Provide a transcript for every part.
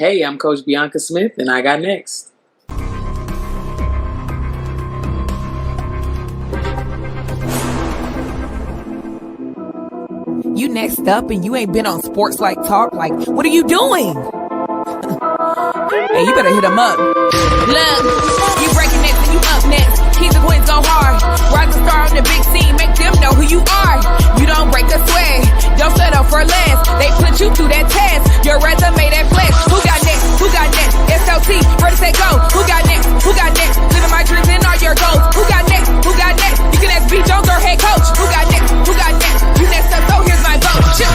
Hey, I'm Coach Bianca Smith, and I got next. You next up and you ain't been on Sports Like Talk. Like, what are you doing? Hey, you better hit him up. Look, you breaking next and you up next. Kings and queens go hard. Rise and star on the big scene. Make them know who you are. You don't break a sweat. Don't settle for less. They put you through that test. Your resume that flex. Who got next? Who got next? SLT, ready, set, go. Who got next? Who got next? Living my dreams and all your goals. Who got next? Who got next? You can ask B. Jones or head coach. Who got next? Who got next? You next up, so here's my vote. Chill.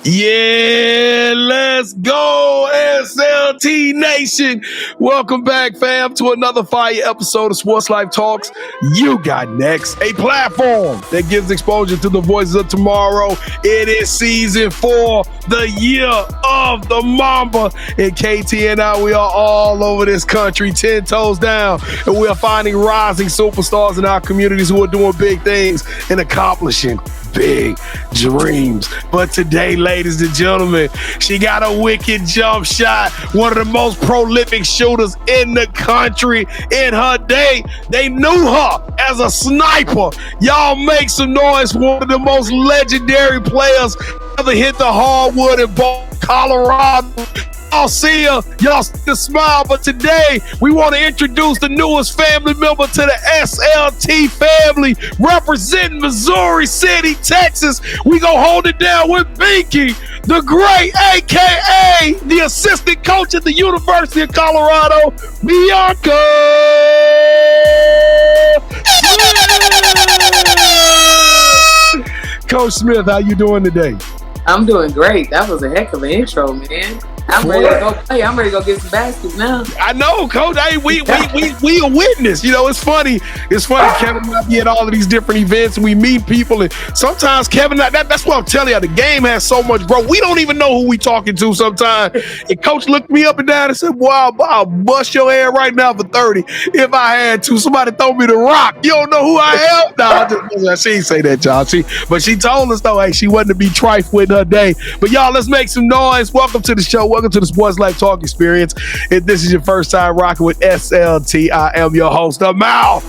Yeah, let's go, SLT Nation. Welcome back, fam, to another fire episode of Sports Life Talks. You got next, a platform that gives exposure to the voices of tomorrow. It is season 4, the year of the Mamba. And KT and I, we are all over this country, 10 toes down. And we are finding rising superstars in our communities who are doing big things and accomplishing big dreams. But today, ladies and gentlemen, she got a wicked jump shot. One of the most prolific shooters in the country. In her day, they knew her as a sniper. Y'all make some noise for one of the most legendary players ever hit the hardwood in Colorado. Y'all see her, y'all see the smile, but today we want to introduce the newest family member to the SLT family, representing Missouri City, Texas. We gonna hold it down with Binky, the great, aka the assistant coach at the University of Colorado, Bianca Smith. Coach Smith, how you doing today? I'm doing great. That was a heck of an intro, man. I'm ready to go play. I'm ready to go get some baskets now. I know, Coach. Hey, we a witness. You know, it's funny. Kevin and I be at all of these different events, and we meet people, and sometimes Kevin, that's what I'm telling you. The game has so much, bro. We don't even know who we talking to sometimes. And Coach looked me up and down and said, "Wow, I'll bust your head right now for 30 if I had to." Somebody throw me the rock. You don't know who I am? No, she ain't say that, y'all. But she told us though, hey, she wasn't to be trifled with her day. But y'all, let's make some noise. Welcome to the show. Welcome to the Sports Life Talk experience. If this is your first time rocking with SLT, I am your host, the mouth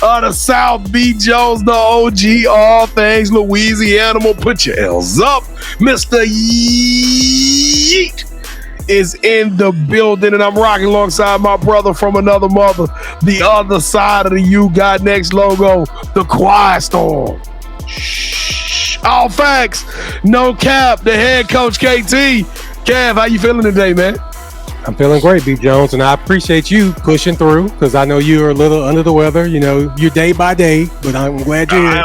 of the South, B. Jones, the OG, all things Louisiana. Put your L's up. Mr. Yeet is in the building, and I'm rocking alongside my brother from another mother, the other side of the You Got Next logo, the Quiet Storm. Shh. All facts, no cap, the head coach, KT. Kev, how you feeling today, man? I'm feeling great, B. Jones, and I appreciate you pushing through because I know you're a little under the weather. You know, you're day by day, but I'm glad you're here.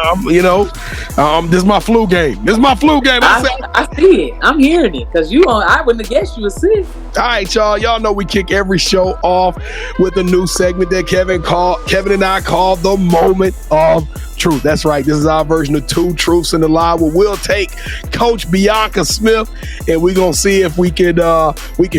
This is my flu game. I see it. I'm hearing it because I wouldn't have guessed you were sick. All right, y'all. Y'all know we kick every show off with a new segment that Kevin and I call the Moment of Truth. That's right. This is our version of Two Truths and a Lie, where we'll take Coach Bianca Smith and we're gonna see if we can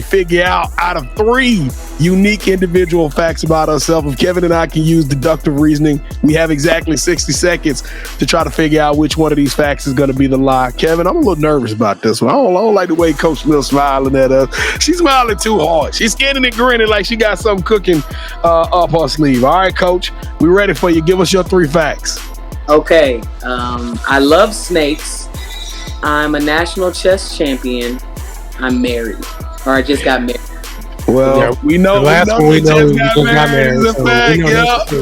figure out of 3 unique individual facts about ourselves. If Kevin and I can use deductive reasoning, we have exactly 60 seconds to try to figure out which one of these facts is going to be the lie. Kevin, I'm a little nervous about this one. I don't like the way Coach Smith's smiling at us. She's smiling too hard. She's skinning and grinning like she got something cooking up her sleeve. All right, Coach, we ready for you. Give us your 3 facts. Okay. I love snakes. I'm a national chess champion. I'm married. Or I just got married. Well, we know we got married. It's a fact.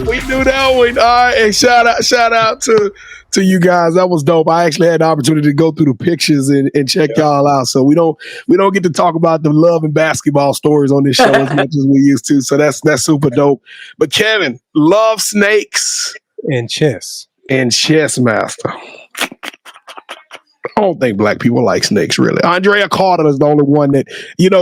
We knew that one. All right, and shout out to you guys. That was dope. I actually had the opportunity to go through the pictures and check y'all out. So we don't get to talk about the love and basketball stories on this show as much as we used to. So that's super dope. But Kevin, love snakes and chess master. I don't think black people like snakes, really. Andrea Carter is the only one that,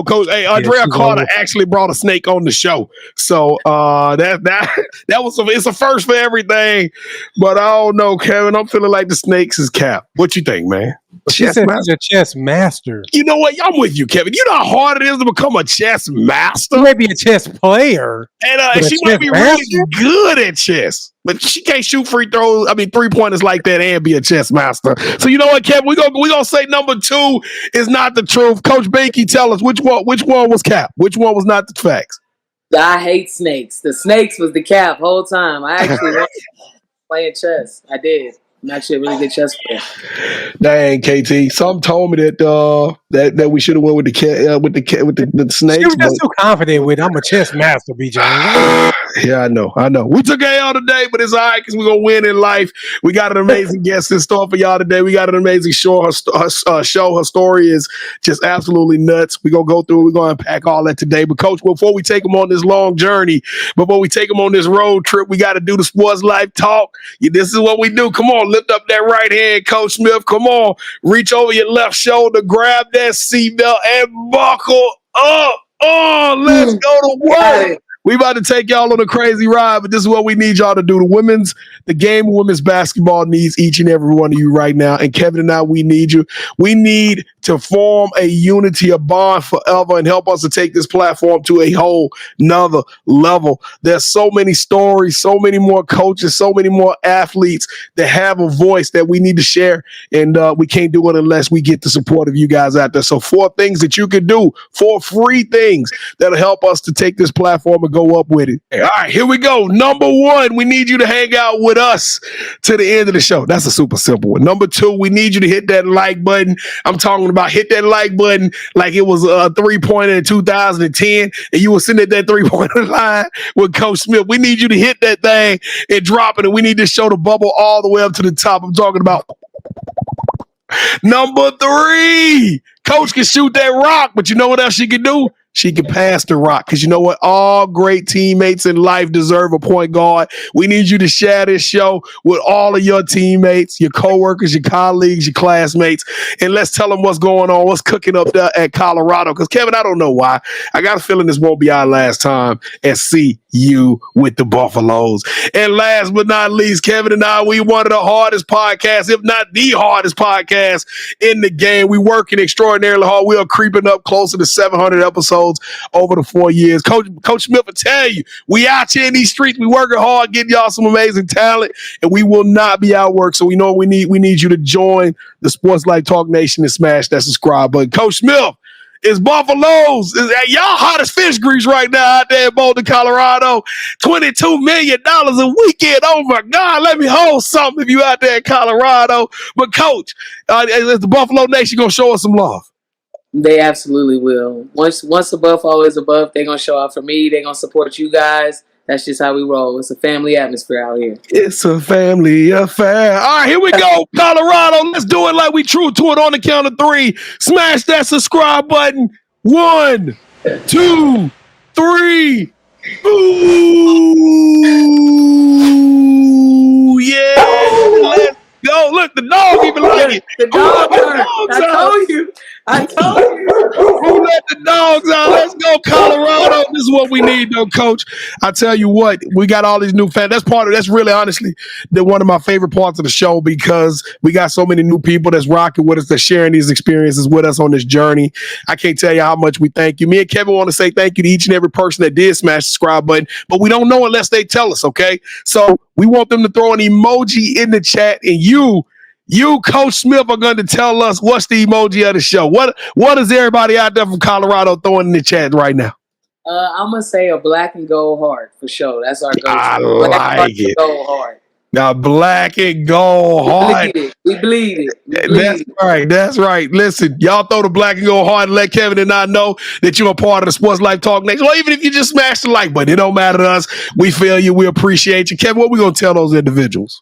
Coach. Hey, Andrea Carter actually brought a snake on the show, so it's a first for everything. But I don't know, Kevin. I'm feeling like the snakes is cap. What you think, man? She said she's a chess master. You know what? I'm with you, Kevin. You know how hard it is to become a chess master? She may be a chess player. And she might be really good at chess. But she can't shoot free throws. I mean, 3-pointers like that and be a chess master. So you know what, Kevin? We're gonna say number 2 is not the truth. Coach Binky, tell us which one was cap? Which one was not the facts? I hate snakes. The snakes was the cap whole time. I actually was playing chess. I did. I'm actually a really good chess player. Dang, KT. Some told me that we should have went with the snakes. She was just so confident with I'm a chess master, BJ. Yeah, I know. We took AL today, but it's all right because we're gonna win in life. We got an amazing guest in store for y'all today. We got an amazing show. Her story is just absolutely nuts. We're gonna go through. We're gonna unpack all that today. But Coach, before we take them on this long journey, before we take them on this road trip, we got to do the Sports Life Talk. This is what we do. Come on. Lift up that right hand, Coach Smith. Come on. Reach over your left shoulder, grab that seatbelt, and buckle up. Oh, let's go to work. We about to take y'all on a crazy ride, but this is what we need y'all to do. The game of women's basketball needs each and every one of you right now. And Kevin and I, we need you. We need to form a unity, a bond forever, and help us to take this platform to a whole nother level. There's so many stories, so many more coaches, so many more athletes that have a voice that we need to share. And we can't do it unless we get the support of you guys out there. So 4 things that you can do, 4 free things that'll help us to take this platform and go up with it. All right, here we go. Number 1, we need you to hang out with us to the end of the show. That's a super simple one. Number 2, we need you to hit that like button. I'm talking about hit that like button like it was a 3-pointer in 2010 and you were sitting at that 3-pointer line with Coach Smith. We need you to hit that thing and drop it, and we need to show the bubble all the way up to the top. I'm talking about number 3. Coach can shoot that rock, but you know what else she can do? She can pass the rock, because you know what? All great teammates in life deserve a point guard. We need you to share this show with all of your teammates, your coworkers, your colleagues, your classmates, and let's tell them what's going on, what's cooking up there at Colorado. Because, Kevin, I don't know why. I got a feeling this won't be our last time at CU with the Buffaloes. And last but not least, Kevin and I, we one of the hardest podcasts, if not the hardest podcast in the game. We working extraordinarily hard. We are creeping up closer to 700 episodes over the 4 years. Coach Smith will tell you, we out here in these streets, we working hard, getting y'all some amazing talent, and we will not be outworked. So we know we need you to join the Sports Life Talk Nation and smash that subscribe button. Coach Smith, it's Buffaloes. Y'all hot as fish grease right now out there in Boulder, Colorado. $22 million a weekend. Oh my God, let me hold something if you out there in Colorado. But Coach, is the Buffalo Nation gonna show us some love? They absolutely will. Once above, always above. They're going to show out for me. They're going to support you guys. That's just how we roll. It's a family atmosphere out here. It's a family affair. All right, here we go. Colorado, let's do it like we true to it on the count of 3. Smash that subscribe button. 1, 2, 3. Ooh, yeah. Let's go. Look, the dog even like it. The dog I told you. Who let the dogs out? Let's go, Colorado. This is what we need, though, Coach. I tell you what, we got all these new fans. That's really, honestly, one of my favorite parts of the show, because we got so many new people that's rocking with us, that's sharing these experiences with us on this journey. I can't tell you how much we thank you. Me and Kevin want to say thank you to each and every person that did smash the subscribe button, but we don't know unless they tell us, okay? So we want them to throw an emoji in the chat, and you, Coach Smith, are going to tell us what's the emoji of the show. What is everybody out there from Colorado throwing in the chat right now? I'm going to say a black and gold heart for sure. That's our go-to. I like it. Gold heart. Now, black and gold heart. We bleed it. That's right. Listen, y'all throw the black and gold heart and let Kevin and I know that you're a part of the Sports Life Talk Nation. Or even if you just smash the like button, it don't matter to us. We feel you. We appreciate you. Kevin, what we going to tell those individuals?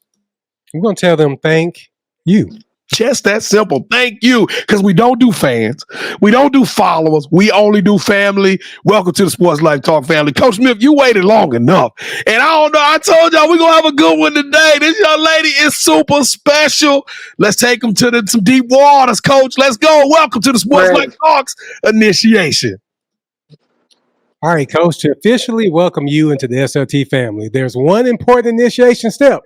We're going to tell them thank you. Just that simple. Thank you. Because we don't do fans. We don't do followers. We only do family. Welcome to the Sports Life Talk family. Coach Smith, you waited long enough. And I don't know. I told y'all we're going to have a good one today. This young lady is super special. Let's take them to some deep waters, Coach. Let's go. Welcome to the Sports Life Talks Initiation. All right, Coach, to officially welcome you into the SLT family, there's one important initiation step.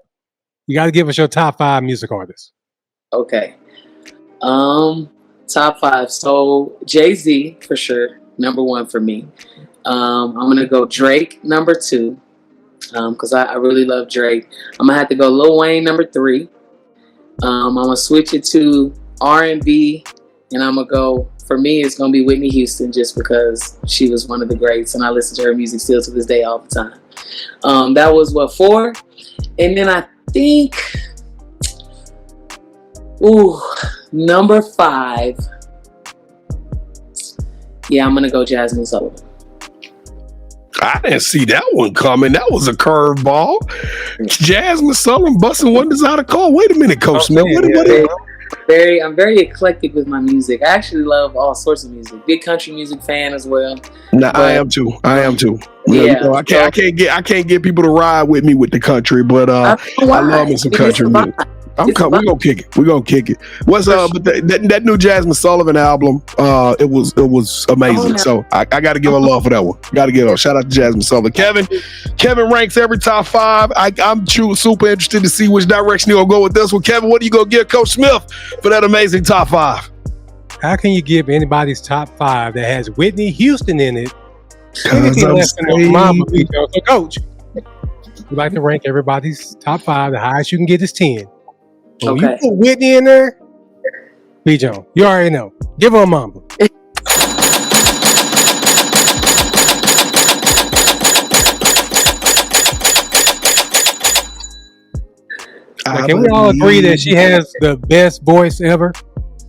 You got to give us your top 5 music artists. Okay. Top 5. So Jay-Z for sure, number 1 for me. I'm gonna go Drake number 2, because I really love Drake. I'm gonna have to go Lil Wayne number 3. I'm gonna switch it to R&B, and I'm gonna go. For me, it's gonna be Whitney Houston, just because she was one of the greats, and I listen to her music still to this day all the time. That was 4, and then I think, number 5. Yeah, I'm gonna go Jasmine Sullivan. I didn't see that one coming. That was a curveball. Jasmine Sullivan busting wonders out of car. Wait a minute, Coach Smith. I'm very eclectic with my music. I actually love all sorts of music. Big country music fan as well. Nah, I am too. Yeah, I can't get people to ride with me with the country, but I love me some country music. We're gonna kick it. What's but that new Jasmine Sullivan album, it was amazing. So I gotta give her love for that one. Gotta give her shout out to Jasmine Sullivan. Kevin ranks every top 5. I'm super interested to see which direction he'll go with this one. Kevin, what are you gonna give Coach Smith for that amazing top 5? How can you give anybody's top 5 that has Whitney Houston in it anything less than a Mama beat? So, Coach, we like to rank everybody's top 5. The highest you can get is 10. When you put Whitney in there, B. Jones, you already know. Give her a mamba. Can we all agree that she has the best voice ever?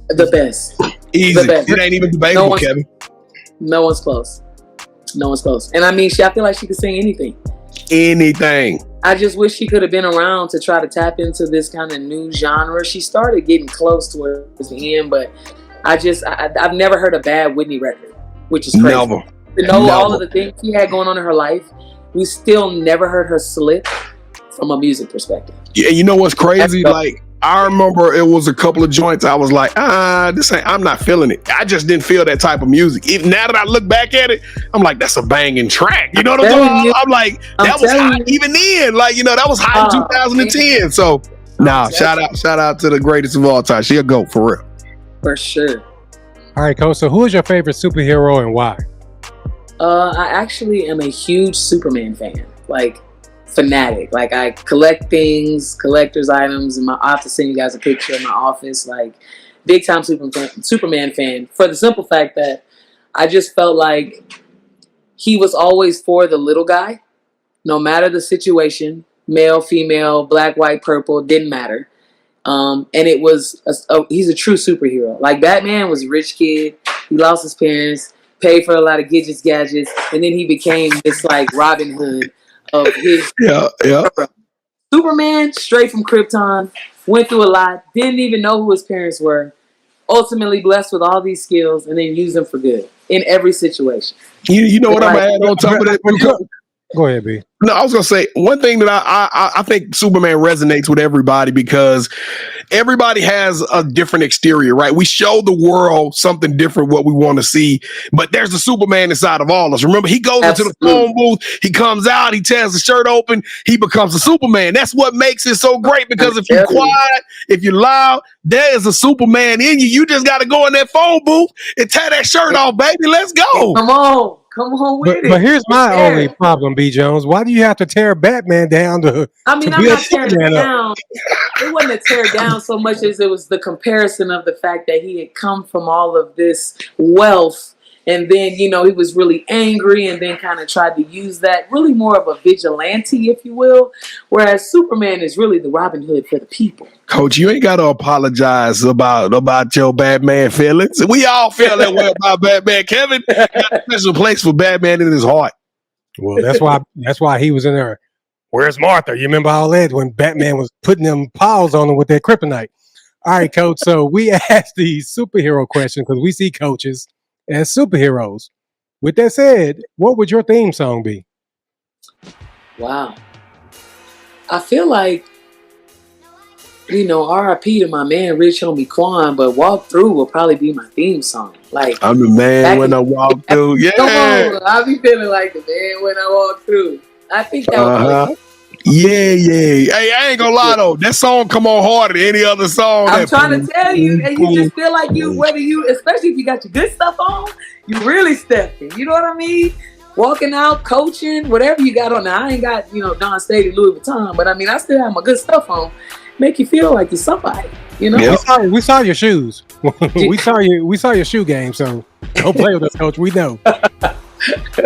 The best. Easy. The best. It ain't even debatable, Kevin. No one's close. And I mean, I feel like she could sing anything. I just wish she could have been around to try to tap into this kind of new genre. She started getting close towards the end, but I've never heard a bad Whitney record, which is crazy. Never. To know all of the things she had going on in her life, we still never heard her slip from a music perspective. Yeah, you know what's crazy? Like, I remember it was a couple of joints I was like, I'm not feeling it. I just didn't feel that type of music. Even now that I look back at it, I'm like, that's a banging track. You know what I'm saying? I'm like, that was hot even then. Like, that was hot in 2010. So, shout out to the greatest of all time. She'll go for real. For sure. All right, Coach. So, who is your favorite superhero and why? I actually am a huge Superman fan. Like, fanatic. Like, I collect things, collector's items, and I have to send you guys a picture in my office. Like, big time Superman fan, for the simple fact that I just felt like he was always for the little guy, no matter the situation, male, female, black, white, purple, didn't matter. And it was he's a true superhero. Like, Batman was a rich kid. He lost his parents, paid for a lot of gadgets, and then he became this like Robin Hood of his Superman, straight from Krypton, went through a lot, didn't even know who his parents were, ultimately blessed with all these skills, and then used them for good in every situation. You know what I'm gonna add on top of that? Go ahead, B. No, I was gonna say one thing that I think Superman resonates with everybody because everybody has a different exterior, right? We show the world something different, what we want to see, but there's a Superman inside of all of us. Remember, he goes into the phone booth, he comes out, he tears the shirt open, he becomes a Superman. That's what makes it so great, because if you're quiet, if you're loud, there is a Superman in you. You just got to go in that phone booth and tear that shirt off, baby. Let's go. Come on with it. But here's my only problem, B. Jones. Why do you have to tear Batman down to? I'm not tearing him down. It wasn't a tear down so much as it was the comparison of the fact that he had come from all of this wealth, and then he was really angry, and then kind of tried to use that, really more of a vigilante, if you will. Whereas Superman is really the Robin Hood for the people. Coach, you ain't got to apologize about your Batman feelings. We all feel that way about Batman. Kevin got a special place for Batman in his heart. Well, that's why he was in there. Where's Martha? You remember all that when Batman was putting them paws on him with that kryptonite. All right, Coach. So we asked the superhero question because we see coaches as superheroes. With that said, what would your theme song be? Wow. I feel like, R.I.P. to my man, Rich Homie Quan, but Walk Through will probably be my theme song. Like, I'm the man when I walk through. Yeah. Come on. I'll be feeling like the man when I walk through. I think that was Yeah. Hey, I ain't gonna lie though. That song come on harder than any other song. I'm trying to tell you, and you just feel like especially if you got your good stuff on, you really stepping. You know what I mean? Walking out, coaching, whatever you got on. Now I ain't got Don Stady, Louis Vuitton, but I mean I still have my good stuff on. Make you feel like you're somebody. You know? Yeah. We saw your shoes. we saw your shoe game. So don't play with us, Coach. We know.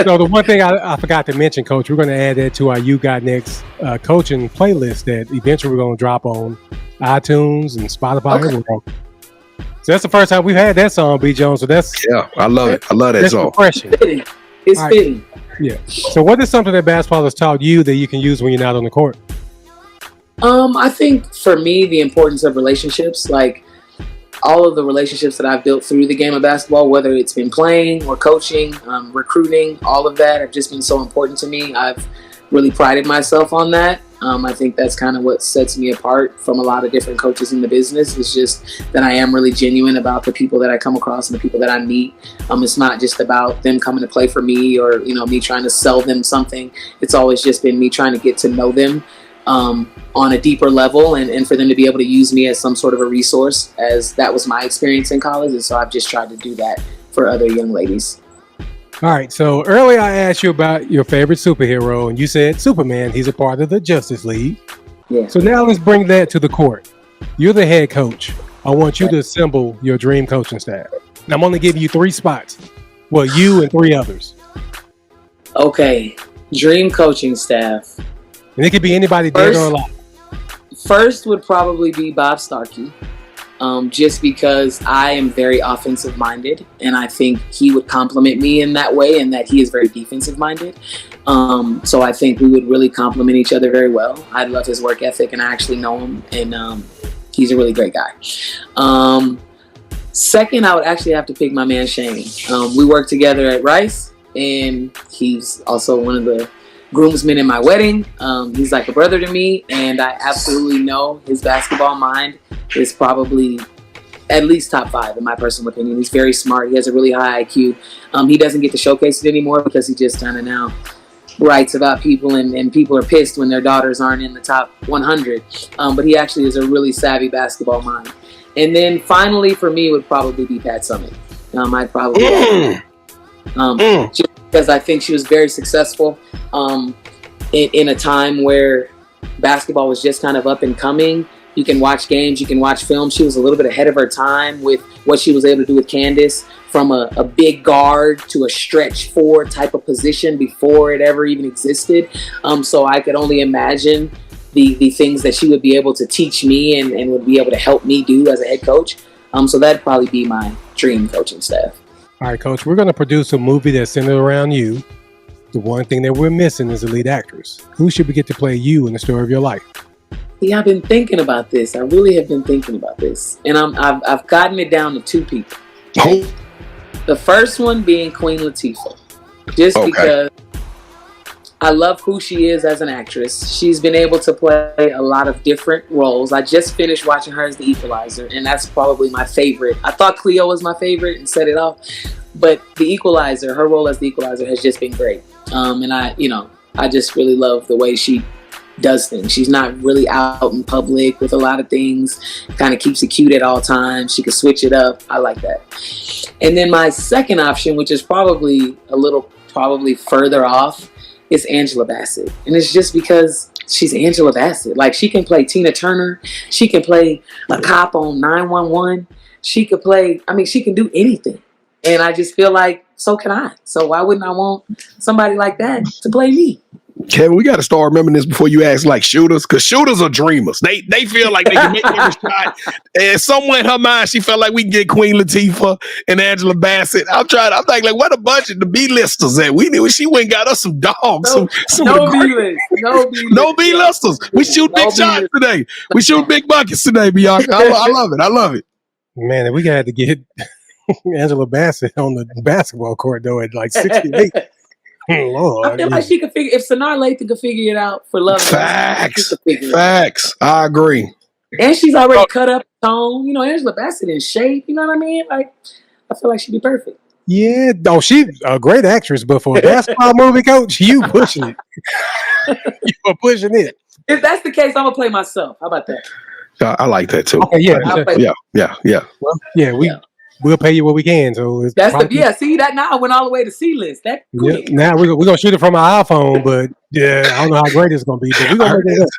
So the one thing I forgot to mention, Coach, we're going to add that to our You Got Next coaching playlist that eventually we're going to drop on iTunes and Spotify. Okay. So that's the first time we've had that song, B. Jones. So that's I love it. I love that song. It's fitting. Yeah. So what is something that basketball has taught you that you can use when you're not on the court? I think for me, the importance of relationships, like all of the relationships that I've built through the game of basketball, whether it's been playing or coaching, recruiting, all of that have just been so important to me. I've really prided myself on that. I think that's kind of what sets me apart from a lot of different coaches in the business. It's just that I am really genuine about the people that I come across and the people that I meet. It's not just about them coming to play for me or, me trying to sell them something. It's always just been me trying to get to know them on a deeper level and for them to be able to use me as some sort of a resource, as that was my experience in college. And so I've just tried to do that for other young ladies. All right. So earlier I asked you about your favorite superhero and you said Superman. He's a part of the Justice League. Yeah. So now let's bring that to the court. You're the head coach. I want you to assemble your dream coaching staff. And I'm only giving you 3 spots. Well, you and 3 others. Okay. Dream coaching staff. And it could be anybody dead or alive. First would probably be Bob Starkey, just because I am very offensive minded, and I think he would compliment me in that way, and that he is very defensive minded. So I think we would really complement each other very well. I love his work ethic, and I actually know him, and he's a really great guy. Second, I would actually have to pick my man Shane. We work together at Rice, and he's also one of the groomsmen in my wedding. He's like a brother to me, and I absolutely know his basketball mind is probably at least top 5 in my personal opinion. He's very smart. He has a really high IQ. He doesn't get to showcase it anymore because he just kind of now writes about people, and people are pissed when their daughters aren't in the top 100. But he actually is a really savvy basketball mind. And then finally for me would probably be Pat Summitt. I'd probably just because I think she was very successful in a time where basketball was just kind of up and coming. You can watch games, you can watch film. She was a little bit ahead of her time with what she was able to do with Candace, from a big guard to a stretch 4 type of position before it ever even existed. So I could only imagine the things that she would be able to teach me and would be able to help me do as a head coach. So that'd probably be my dream coaching staff. All right, Coach, we're going to produce a movie that's centered around you. The one thing that we're missing is a lead actress. Who should we get to play you in the story of your life? Yeah, I've been thinking about this. I really have been thinking about this. And I've gotten it down to 2 people. Oh. The first one being Queen Latifah. Just because I love who she is as an actress. She's been able to play a lot of different roles. I just finished watching her as the Equalizer, and that's probably my favorite. I thought Cleo was my favorite and set it off, but the Equalizer, her role as the Equalizer has just been great. And I just really love the way she does things. She's not really out in public with a lot of things, kind of keeps it cute at all times. She can switch it up. I like that. And then my second option, which is probably further off, is Angela Bassett. And it's just because she's Angela Bassett. Like, she can play Tina Turner. She can play a cop on 911. She can do anything. And I just feel like, so can I. So why wouldn't I want somebody like that to play me? Kevin, we got to start remembering this before you ask like shooters, because shooters are dreamers. They feel like they can make every shot. And somewhere in her mind, she felt like we can get Queen Latifah and Angela Bassett. I'm thinking like, what a bunch of the B-listers at? We knew she went and got us some dogs. No B-listers. We shoot big shots today. We shoot big buckets today, Bianca. I love it. I love it. Man, we got to get Angela Bassett on the basketball court though at like 68. Lord, I feel like she could figure. If Sanaa Lathan could figure it out for love, facts. I agree. And she's already cut up tone. Angela Bassett in shape. You know what I mean? Like, I feel like she'd be perfect. Yeah, she's a great actress, but for a basketball movie, Coach, you pushing it. You are pushing it. If that's the case, I'm gonna play myself. How about that? I like that too. Okay, yeah, yeah. Well, we'll pay you what we can. So it's See that now I went all the way to C list. That quick. Now we're gonna shoot it from our iPhone, but I don't know how great it's gonna be. But we're gonna make it up.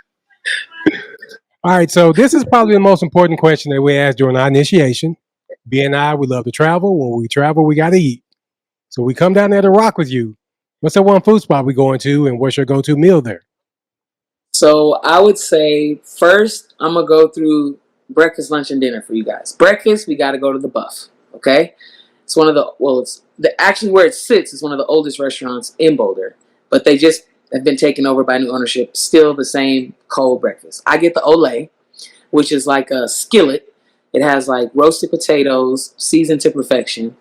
All right, so this is probably the most important question that we ask during our initiation. B and I, we love to travel. When we travel, we got to eat. So we come down there to rock with you. What's that one food spot we going to, and what's your go-to meal there? So I would say first, I'm going to go through breakfast, lunch, and dinner for you guys. Breakfast, we got to go to the Buff, okay? It's one of actually where it sits is one of the oldest restaurants in Boulder, but they just have been taken over by new ownership. Still the same cold breakfast. I get the Olay, which is like a skillet. It has like roasted potatoes, seasoned to perfection.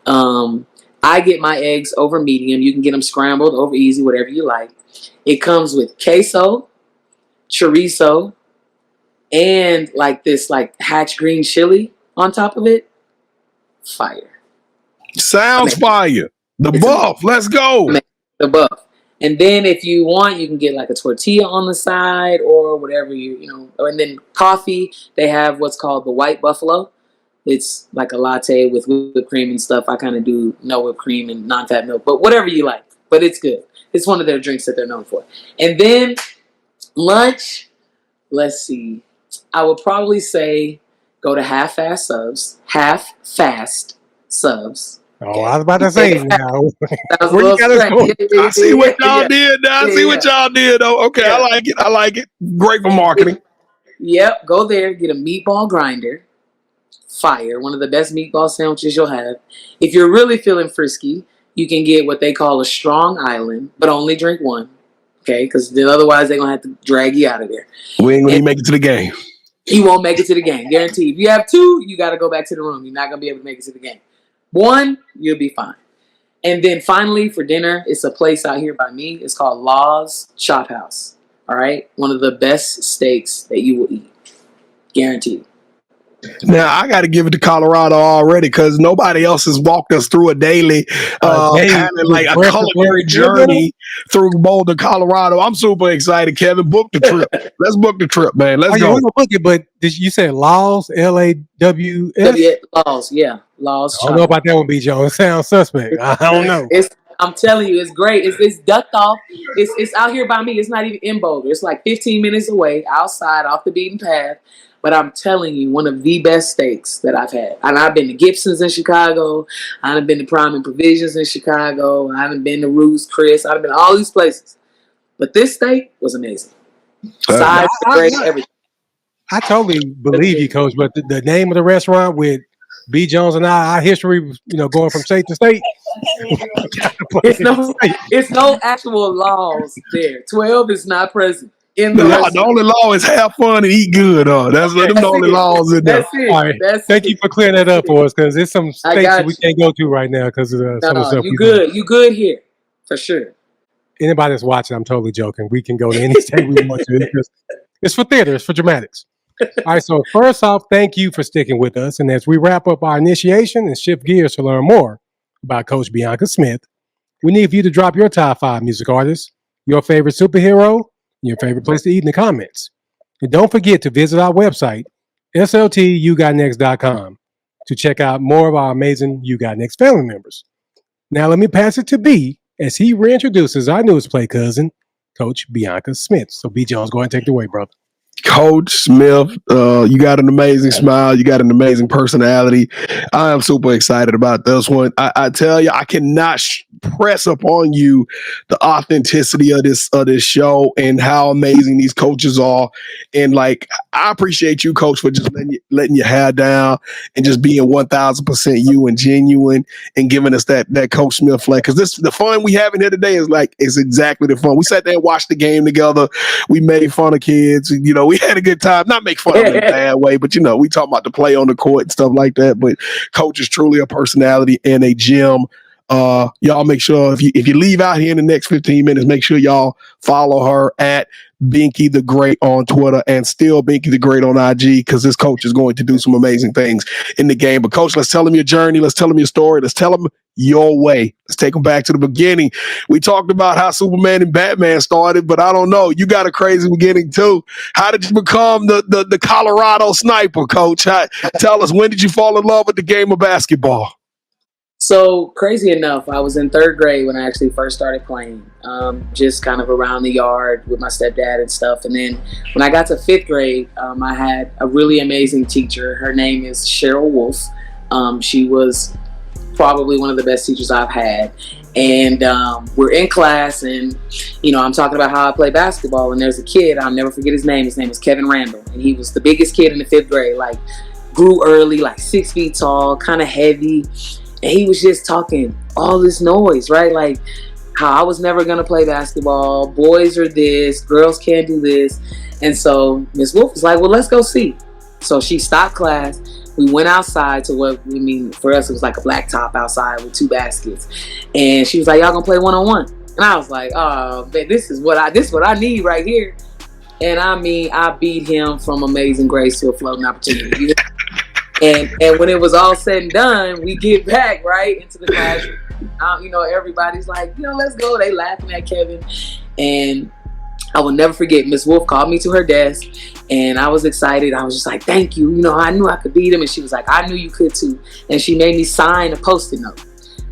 I get my eggs over medium. You can get them scrambled, over easy, whatever you like. It comes with queso, chorizo, and like this like hatch green chili on top of it. Fire. Sounds fire. The Buff. Let's go. The Buff. And then if you want, you can get like a tortilla on the side or whatever you know. And then coffee, they have what's called the White Buffalo. It's like a latte with whipped cream and stuff. I kind of do no whipped cream and non-fat milk, but whatever you like. But it's good. It's one of their drinks that they're known for. And then lunch, let's see. I would probably say go to half-fast subs. Half-fast subs. Oh, I was about to say now. Where you got us going? I see what y'all did. I see what y'all did. Oh, okay, I like it. I like it. Great for marketing. Yep, go there, get a meatball grinder. Fire, one of the best meatball sandwiches you'll have. If you're really feeling frisky, you can get what they call a strong island, but only drink one. Okay, because then otherwise they're gonna have to drag you out of there. We ain't gonna make it to the game. You won't make it to the game, guaranteed. If you have two, you got to go back to the room. You're not gonna be able to make it to the game. One, you'll be fine. And then finally, for dinner, it's a place out here by me. It's called Law's Shoutouts. All right, one of the best steaks that you will eat, guaranteed. Now I got to give it to Colorado already because nobody else has walked us through a daily, kind of like a culinary journey through Boulder, Colorado. I'm super excited, Kevin. Book the trip. Let's book the trip, man. Let's go. We're gonna book it, but you said Laws, L-A-W-S? Laws, yeah, Laws. I don't know about that one, B. Jones. It sounds suspect. I don't know. I'm telling you, it's great. It's ducked off. It's out here by me. It's not even in Boulder. It's like 15 minutes away, outside, off the beaten path. But I'm telling you, one of the best steaks that I've had. And I've been to Gibson's in Chicago. I've been to Prime and Provisions in Chicago. I've been to Ruth's Chris. I've been to all these places. But this steak was amazing. Size, everything. I totally believe you, Coach. But the name of the restaurant with B. Jones and our history, going from state to state. It's no actual laws there. 12 is not present. The only law is have fun and eat good. That's the only laws in there. That's it. All right. Thank you for clearing that up for us because there's some states that we can't go to right now because of some of the stuff. You good here for sure. Anybody that's watching, I'm totally joking. We can go to any state we want to. It's for theater. It's for dramatics. All right. So first off, thank you for sticking with us. And as we wrap up our initiation and shift gears to learn more about Coach Bianca Smith, we need for you to drop your top 5 music artists, your favorite superhero, your favorite place to eat in the comments. And don't forget to visit our website, sltugotnext.com, to check out more of our amazing You Got Next family members. Now let me pass it to B as he reintroduces our newest play cousin, Coach Bianca Smith. So B. Jones, go ahead and take it away, brother. Coach Smith, you got an amazing smile. You got an amazing personality. I am super excited about this one. I tell you, I cannot press upon you the authenticity of this show and how amazing these coaches are. And I appreciate you, Coach, for just letting your hair down and just being 1,000% you and genuine and giving us that Coach Smith flag. Because the fun we have in here today is exactly the fun. We sat there and watched the game together. We made fun of kids. We had a good time. Not make fun of them in a bad way, but we talk about the play on the court and stuff like that. But Coach is truly a personality and a gem Y'all make sure if you leave out here in the next 15 minutes, make sure y'all follow her at Binky the Great on Twitter and still Binky the Great on IG, because this coach is going to do some amazing things in the game. But coach, let's tell him your journey. Let's tell him your story. Let's tell him your way. Let's take him back to the beginning. We talked about how Superman and Batman started, but I don't know. You got a crazy beginning too. How did you become the Colorado sniper, coach? Tell us, when did you fall in love with the game of basketball? So crazy enough, I was in third grade when I actually first started playing, just kind of around the yard with my stepdad and stuff. And then when I got to fifth grade, I had a really amazing teacher. Her name is Cheryl Wolf. She was probably one of the best teachers I've had. And we're in class, and I'm talking about how I play basketball. And there's a kid, I'll never forget his name. His name is Kevin Randall, and he was the biggest kid in the fifth grade. Like, grew early, like 6 feet tall, kind of heavy. And he was just talking all this noise, right? Like how I was never going to play basketball. Boys are this, girls can't do this. And so Miss Wolf was like, well, let's go see. So she stopped class. We went outside to for us, it was like a black top outside with 2 baskets. And she was like, y'all gonna play one-on-one? And I was like, oh, man, this is what I need right here. And I beat him from Amazing Grace to a floating opportunity. And when it was all said and done, we get back right into the classroom. Everybody's like, let's go. They laughing at Kevin. And I will never forget, Miss Wolf called me to her desk, and I was excited. I was just like, thank you. I knew I could beat him. And she was like, I knew you could too. And she made me sign a Post-it note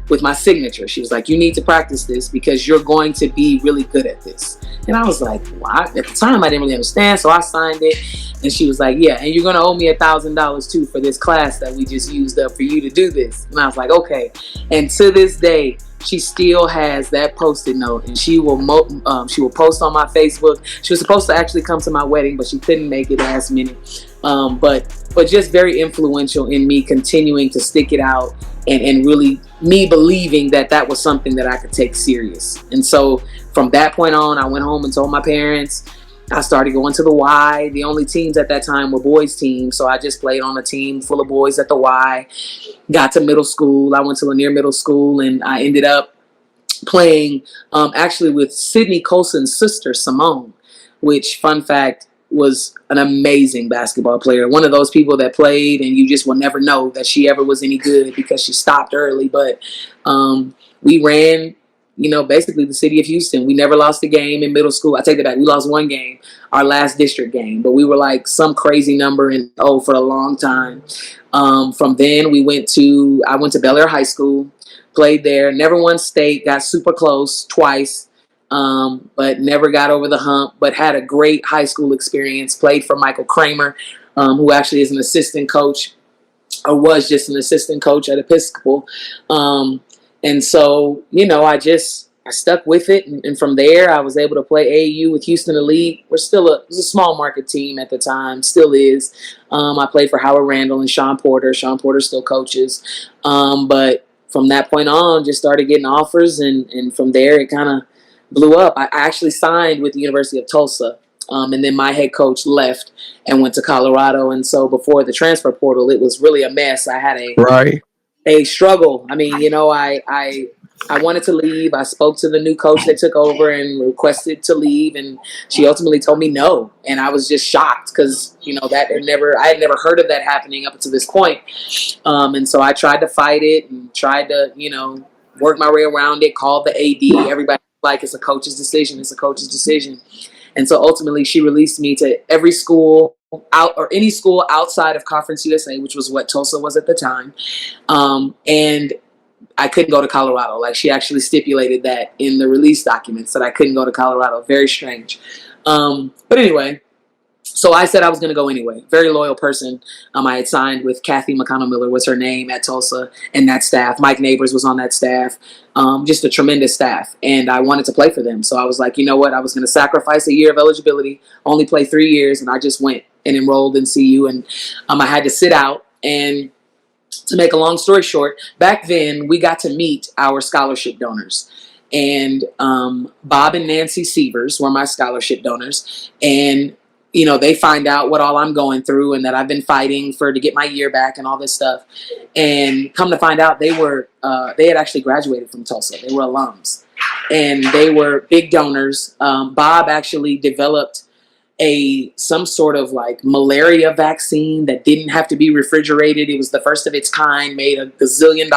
with my signature. She was like, you need to practice this because you're going to be really good at this. And I was like, well, at the time I didn't really understand, so I signed it. And she was like, yeah, and you're gonna owe me $1,000 too for this class that we just used up for you to do this. And I was like, okay. And to this day, she still has that Post-it note, and she will post on my Facebook. She was supposed to actually come to my wedding, but she couldn't make it last minute. But just very influential in me continuing to stick it out, and really me believing that was something that I could take serious. And so from that point on, I went home and told my parents. I started going to the Y. The only teams at that time were boys teams, so I just played on a team full of boys at the Y. Got to middle school. I went to Lanier Middle School, and I ended up playing actually with Sydney Colson's sister, Simone, which, fun fact, was an amazing basketball player. One of those people that played and you just will never know that she ever was any good because she stopped early. But we ran, basically the city of Houston. We never lost a game in middle school. I take that back. We lost one game, our last district game, but we were like some crazy number for a long time. From then I went to Bel Air High School, played there, never won state, got super close twice. But never got over the hump, but had a great high school experience. Played for Michael Kramer, who actually is an assistant coach, or was just an assistant coach at Episcopal. And so, I stuck with it. And from there, I was able to play AAU with Houston Elite. It was a small market team at the time, still is. I played for Howard Randall and Sean Porter. Sean Porter still coaches. But from that point on, just started getting offers. And from there, it kind of blew up. I actually signed with the University of Tulsa, and then my head coach left and went to Colorado. And so before the transfer portal, it was really a mess. I had a struggle. I mean, I wanted to leave. I spoke to the new coach that took over and requested to leave, and she ultimately told me no. And I was just shocked because I had never heard of that happening up until this point. And so I tried to fight it and tried to work my way around it. Called the AD. Everybody. Like, it's a coach's decision. It's a coach's decision. And so ultimately she released me to every school any school outside of Conference USA, which was what Tulsa was at the time. And I couldn't go to Colorado. Like, she actually stipulated that in the release documents that I couldn't go to Colorado. Very strange. But anyway, so I said I was going to go anyway. Very loyal person. I had signed with Kathy McConnell-Miller was her name at Tulsa, and that staff. Mike Neighbors was on that staff. Just a tremendous staff. And I wanted to play for them. So I was like, you know what? I was going to sacrifice a year of eligibility, only play 3 years. And I just went and enrolled in CU. And I had to sit out. And to make a long story short, back then we got to meet our scholarship donors. And Bob and Nancy Sievers were my scholarship donors. And you know, they find out what all I'm going through and that I've been fighting to get my year back and all this stuff. And come to find out, they had actually graduated from Tulsa. They were alums and they were big donors. Bob actually developed some sort of like malaria vaccine that didn't have to be refrigerated. It was the first of its kind, made $1 gazillion,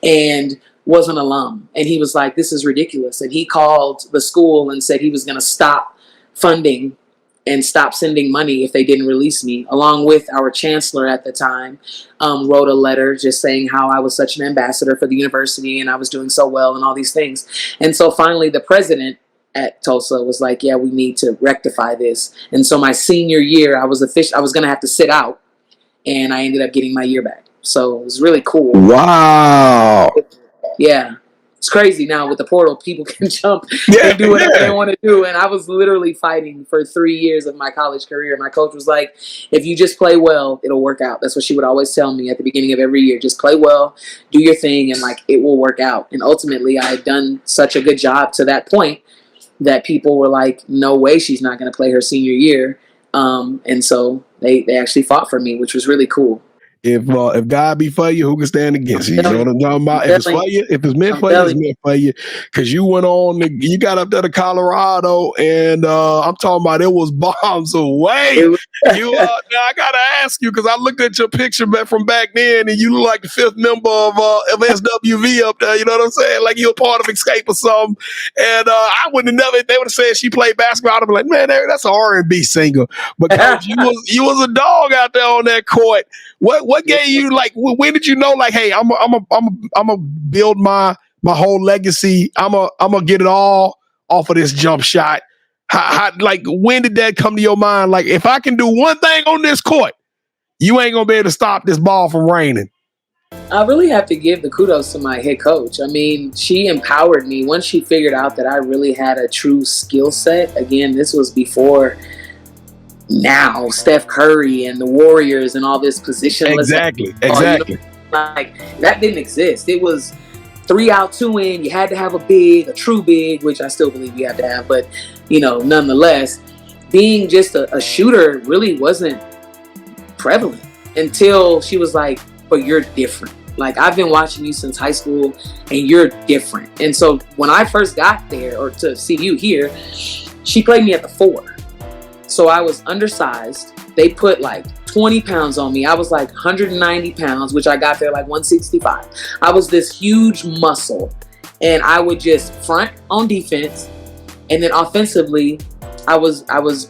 and was an alum. And he was like, this is ridiculous. And he called the school and said he was going to stop funding and stop sending money if they didn't release me, along with our chancellor at the time, wrote a letter just saying how I was such an ambassador for the university and I was doing so well and all these things. And so finally the president at Tulsa was like, yeah, we need to rectify this. And so my senior year, I was going to have to sit out, and I ended up getting my year back. So it was really cool. Wow. Yeah. It's crazy now with the portal. People can jump and do whatever they want to do. And I was literally fighting for 3 years of my college career. My coach was like, if you just play well, it'll work out. That's what she would always tell me at the beginning of every year. Just play well, do your thing, and like it will work out. And ultimately, I had done such a good job to that point that people were like, no way she's not going to play her senior year. And so they actually fought for me, which was really cool. If God be for you, who can stand against you? You know what I'm talking about? If it's for you, if it's meant for you, it's meant for you. Because you went on, you got up there to Colorado, and I'm talking about it was bombs away. Now I gotta ask you, because I looked at your picture from back then, and you look like the 5th member of SWV up there. You know what I'm saying? Like you're a part of Escape or something. And I would have never. They would have said she played basketball. I'd be like, man, that's an R&B singer. But coach, you was a dog out there on that court. What gave you, like, when did you know, like, hey, I'm a build my whole legacy. I'm a get it all off of this jump shot. How, like, when did that come to your mind? Like, if I can do one thing on this court, you ain't gonna be able to stop this ball from raining. I really have to give the kudos to my head coach. I mean, she empowered me once she figured out that I really had a true skill set. Again, this was before now Steph Curry and the Warriors and all this positionless. Exactly. Like that didn't exist. It was 3 out, 2 in. You had to have a true big, which I still believe you have to have. But you know, nonetheless, being just a shooter really wasn't prevalent until she was like, "But you're different. Like I've been watching you since high school, and you're different." And so when I first got there, or to see you here, she played me at the 4. So I was undersized. They put like 20 pounds on me. I was like 190 pounds, which I got there like 165. I was this huge muscle, and I would just front on defense, and then offensively, I was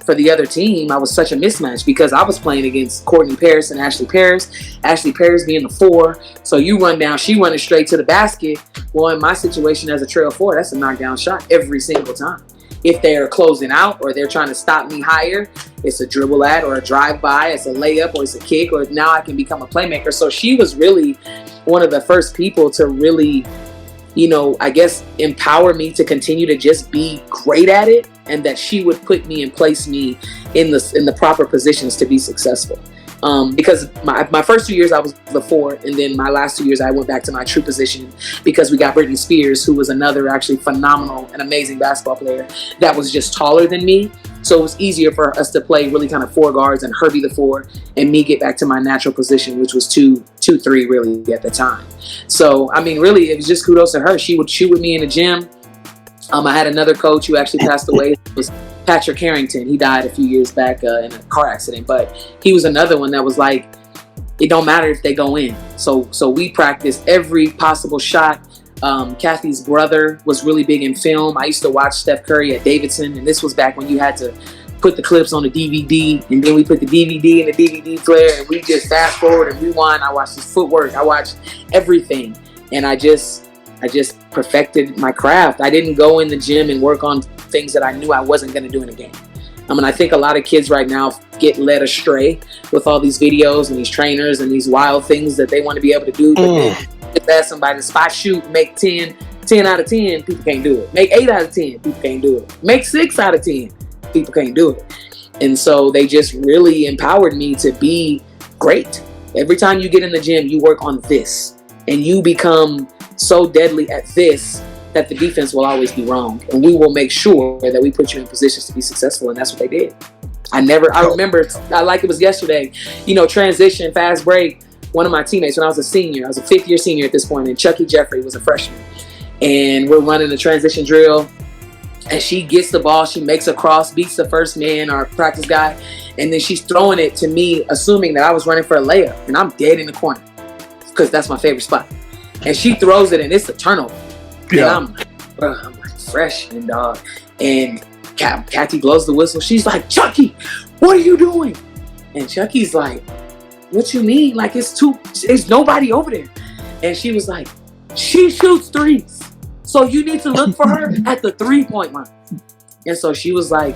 for the other team, I was such a mismatch because I was playing against Courtney Paris and Ashley Paris. Ashley Paris being the 4, so you run down, she running straight to the basket. Well, in my situation as a trail 4, that's a knockdown shot every single time. If they're closing out or they're trying to stop me higher, it's a dribble at or a drive by, it's a layup or it's a kick, or now I can become a playmaker. So she was really one of the first people to really, you know, I guess empower me to continue to just be great at it, and that she would put me and place me in the proper positions to be successful. Because my first 2 years I was the 4, and then my last 2 years I went back to my true position because we got Britney Spears, who was another actually phenomenal and amazing basketball player that was just taller than me. So it was easier for us to play really kind of 4 guards and her be the 4 and me get back to my natural position, which was 2-3 really at the time. So, I mean, really, it was just kudos to her. She would shoot with me in the gym. I had another coach who actually passed away. It was Patrick Harrington. He died a few years back in a car accident, but he was another one that was like, it don't matter if they go in. So we practiced every possible shot. Kathy's brother was really big in film. I used to watch Steph Curry at Davidson, and this was back when you had to put the clips on the DVD, and then we put the DVD in the DVD player, and we just fast forward and rewind. I watched his footwork. I watched everything, and I just perfected my craft. I didn't go in the gym and work on things that I knew I wasn't going to do in a game. I mean, I think a lot of kids right now get led astray with all these videos and these trainers and these wild things that they want to be able to do. But then if ask somebody to spot shoot, make 10 out of 10, people can't do it. Make 8 out of 10, people can't do it. Make 6 out of 10, people can't do it. And so they just really empowered me to be great. Every time you get in the gym, you work on this, and you become so deadly at this that the defense will always be wrong, and we will make sure that we put you in positions to be successful, and that's what they did. I remember, like it was yesterday, transition, fast break. One of my teammates, when I was a senior, I was a 5th-year senior at this point, and Chucky Jeffrey was a freshman. And we're running the transition drill, and she gets the ball, she makes a cross, beats the first man, our practice guy, and then she's throwing it to me, assuming that I was running for a layup, and I'm dead in the corner, because that's my favorite spot. And she throws it, and it's a turnover. Yeah. And I'm like fresh, and Kathy blows the whistle. She's like, Chucky, what are you doing? And Chucky's like, what you mean? Like, there's nobody over there. And she was like, she shoots threes, so you need to look for her at the 3-point line. And so she was like,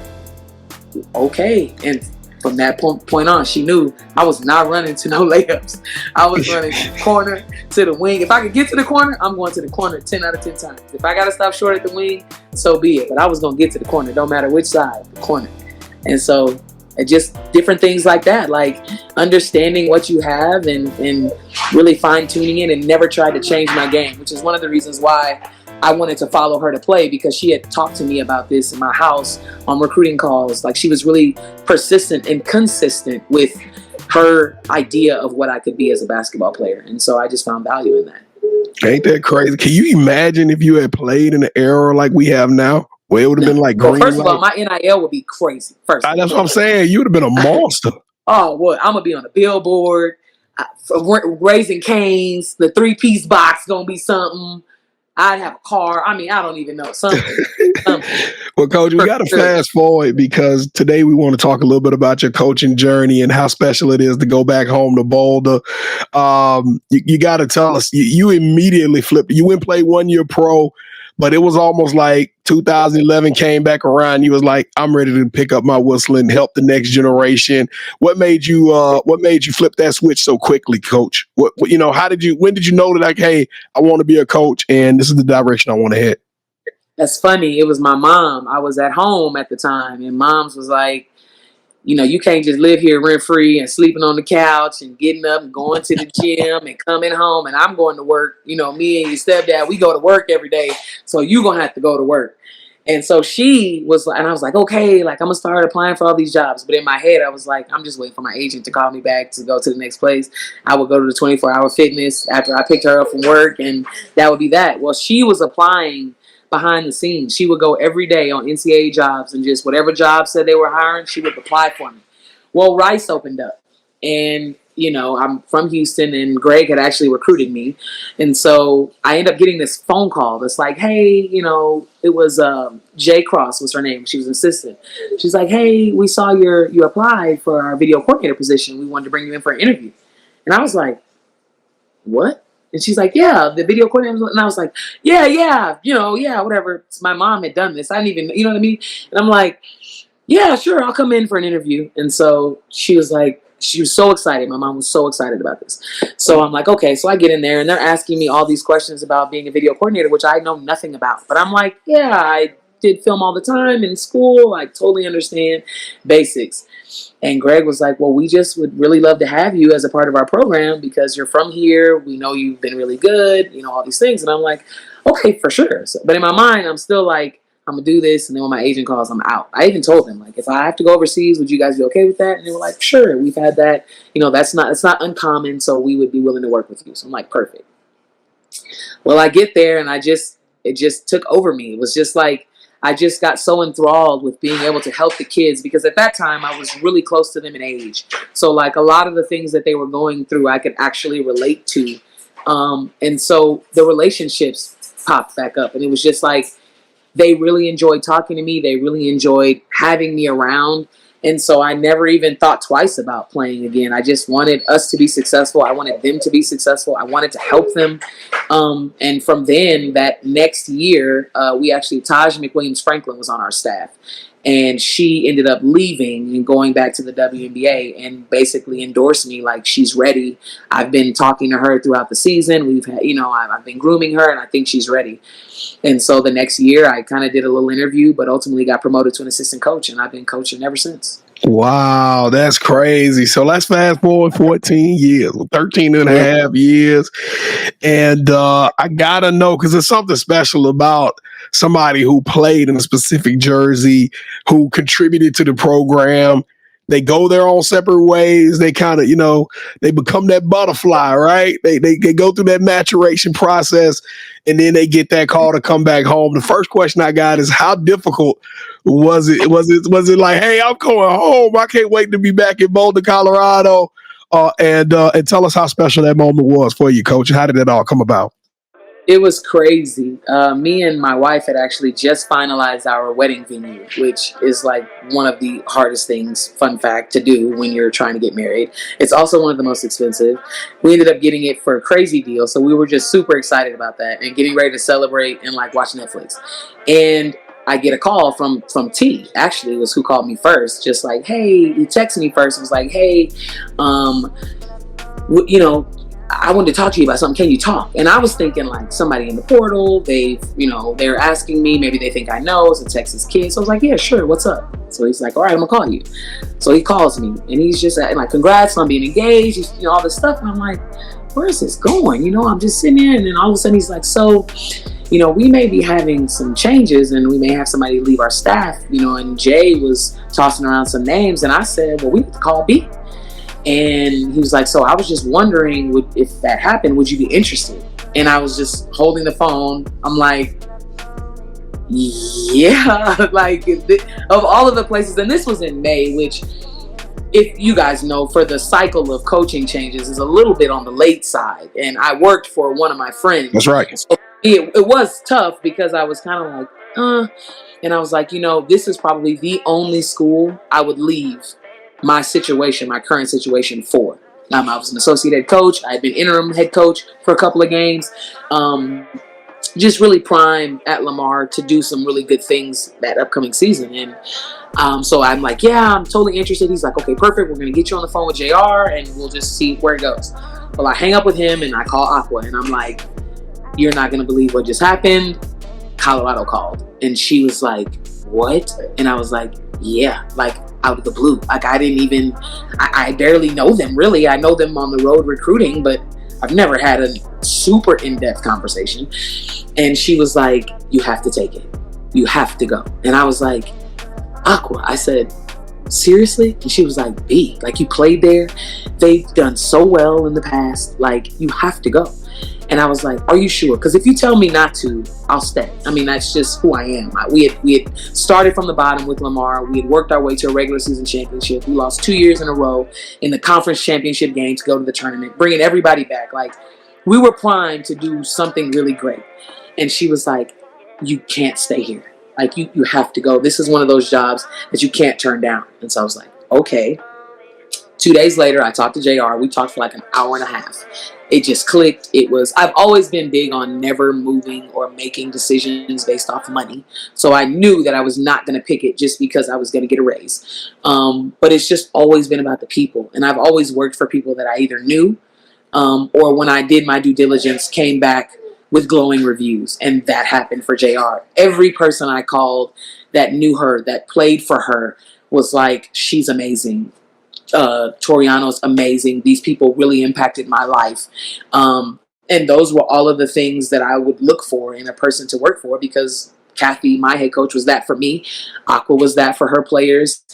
okay. And from that point on, she knew I was not running to no layups. I was running corner to the wing. If I could get to the corner, I'm going to the corner 10 out of 10 times. If I got to stop short at the wing, so be it. But I was going to get to the corner, no matter which side, the corner. And so just different things like that, like understanding what you have and really fine-tuning it, and never tried to change my game, which is one of the reasons why I wanted to follow her to play, because she had talked to me about this in my house on recruiting calls. Like, she was really persistent and consistent with her idea of what I could be as a basketball player. And so I just found value in that. Ain't that crazy? Can you imagine if you had played in an era like we have now? Well, it would have been like green. Well, first of all, my NIL would be crazy. That's what I'm saying. You would have been a monster. Oh, what? I'm going to be on the billboard, Raising Cane's, the 3-piece box going to be something. I'd have a car. I mean, I don't even know. Something. Well, Coach, we got to fast forward, because today we want to talk a little bit about your coaching journey and how special it is to go back home to Boulder. You got to tell us, you immediately flipped. You went and played 1 year pro, but it was almost like 2011 came back around. You was like, I'm ready to pick up my whistle and help the next generation. What made you flip that switch so quickly, Coach? When did you know that, like, hey, I want to be a coach and this is the direction I want to head? That's funny. It was my mom. I was at home at the time, and Mom's was like, you can't just live here rent free and sleeping on the couch and getting up and going to the gym and coming home, and I'm going to work. Me and your stepdad, we go to work every day, so you're going to have to go to work. And so she was like, and I was like, okay, like, I'm going to start applying for all these jobs. But in my head, I was like, I'm just waiting for my agent to call me back to go to the next place. I would go to the 24-hour fitness after I picked her up from work, and that would be that. Well, she was applying behind the scenes. She would go every day on NCAA jobs, and just whatever job said they were hiring, she would apply for me. Well, Rice opened up, and I'm from Houston, and Greg had actually recruited me, and so I ended up getting this phone call that's like, hey, it was Jay Cross was her name. She was an assistant. She's like, hey, we saw you applied for our video coordinator position. We wanted to bring you in for an interview. And I was like, what? And she's like, yeah, the video coordinator. And I was like, yeah, whatever. My mom had done this. I didn't even, you know what I mean? And I'm like, yeah, sure, I'll come in for an interview. And so she was like, she was so excited. My mom was so excited about this. So I'm like, okay. So I get in there, and they're asking me all these questions about being a video coordinator, which I know nothing about. But I'm like, yeah, I did film all the time in school. I totally understand basics. And Greg was like, well, we just would really love to have you as a part of our program because you're from here. We know you've been really good, all these things. And I'm like, okay, for sure. So, but in my mind, I'm still like, I'm going to do this. And then when my agent calls, I'm out. I even told them, like, if I have to go overseas, would you guys be okay with that? And they were like, sure. We've had that. It's not uncommon. So we would be willing to work with you. So I'm like, perfect. Well, I get there, and it just took over me. It was just like, I just got so enthralled with being able to help the kids, because at that time I was really close to them in age. So like a lot of the things that they were going through, I could actually relate to. And so the relationships popped back up, and it was just like, they really enjoyed talking to me. They really enjoyed having me around. And so I never even thought twice about playing again. I just wanted us to be successful. I wanted them to be successful. I wanted to help them. And from then, that next year, Taj McWilliams Franklin was on our staff. And she ended up leaving and going back to the WNBA and basically endorsed me like she's ready. I've been talking to her throughout the season. We've had, I've been grooming her, and I think she's ready. And so the next year I kind of did a little interview, but ultimately got promoted to an assistant coach, and I've been coaching ever since. Wow, that's crazy. So let's fast forward 14 years, 13 and a half years. And I got to know, because there's something special about somebody who played in a specific jersey, who contributed to the program. they go their own separate ways. They kind of, they become that butterfly, right? They go through that maturation process, and then they get that call to come back home. The first question I got is, how difficult was it? Was it like, hey, I'm going home. I can't wait to be back in Boulder, Colorado. And tell us how special that moment was for you, Coach. How did it all come about? It was crazy. Me and my wife had actually just finalized our wedding venue, which is like one of the hardest things, fun fact, to do when you're trying to get married. It's also one of the most expensive. We ended up getting it for a crazy deal, so we were just super excited about that and getting ready to celebrate and like watch Netflix. And I get a call from T. Actually, it was who called me first. Just like, hey, he texted me first. It was like, hey, I wanted to talk to you about something. Can you talk? And I was thinking like somebody in the portal. They're asking me. Maybe they think I know. It's a Texas kid. So I was like, yeah, sure. What's up? So he's like, all right, I'm gonna call you. So he calls me, and he's just like, congrats on being engaged. All this stuff. And I'm like, where is this going? I'm just sitting there, and then all of a sudden he's like, so, we may be having some changes, and we may have somebody leave our staff. And Jay was tossing around some names, and I said, well, we have to call B. And he was like, so I was just wondering, if that happened, would you be interested? And I was just holding the phone. I'm like, yeah, like of all of the places. And this was in May, which, if you guys know, for the cycle of coaching changes is a little bit on the late side. And I worked for one of my friends. That's right. So it was tough because I was kind of like, and I was like, this is probably the only school I would leave my current situation for. I was an associate head coach. I had been interim head coach for a couple of games. Just really primed at Lamar to do some really good things that upcoming season. And so I'm like, yeah, I'm totally interested. He's like, okay, perfect. We're going to get you on the phone with JR and we'll just see where it goes. Well, I hang up with him and I call Aqua and I'm like, you're not going to believe what just happened. Colorado called. And she was like, what? And I was like, yeah, like out of the blue. Like I barely know them really. I know them on the road recruiting, but I've never had a super in-depth conversation. And she was like, you have to take it. You have to go. And I was like, Aqua. I said, seriously? And she was like, B, like you played there. They've done so well in the past. Like you have to go. And I was like, are you sure? Because if you tell me not to, I'll stay. I mean, that's just who I am. We had started from the bottom with Lamar. We had worked our way to a regular season championship. We lost 2 years in a row in the conference championship game to go to the tournament, bringing everybody back. Like, we were primed to do something really great. And she was like, you can't stay here. Like, you have to go. This is one of those jobs that you can't turn down. And so I was like, okay. 2 days later, I talked to JR. We talked for like an hour and a half. It just clicked. I've always been big on never moving or making decisions based off money. So I knew that I was not going to pick it just because I was going to get a raise. But it's just always been about the people. And I've always worked for people that I either knew or when I did my due diligence, came back with glowing reviews. And that happened for JR. Every person I called that knew her, that played for her, was like, she's amazing. Toriano's amazing. These people really impacted my life. And those were all of the things that I would look for in a person to work for, because Kathy, my head coach, was that for me. Aqua was that for her players.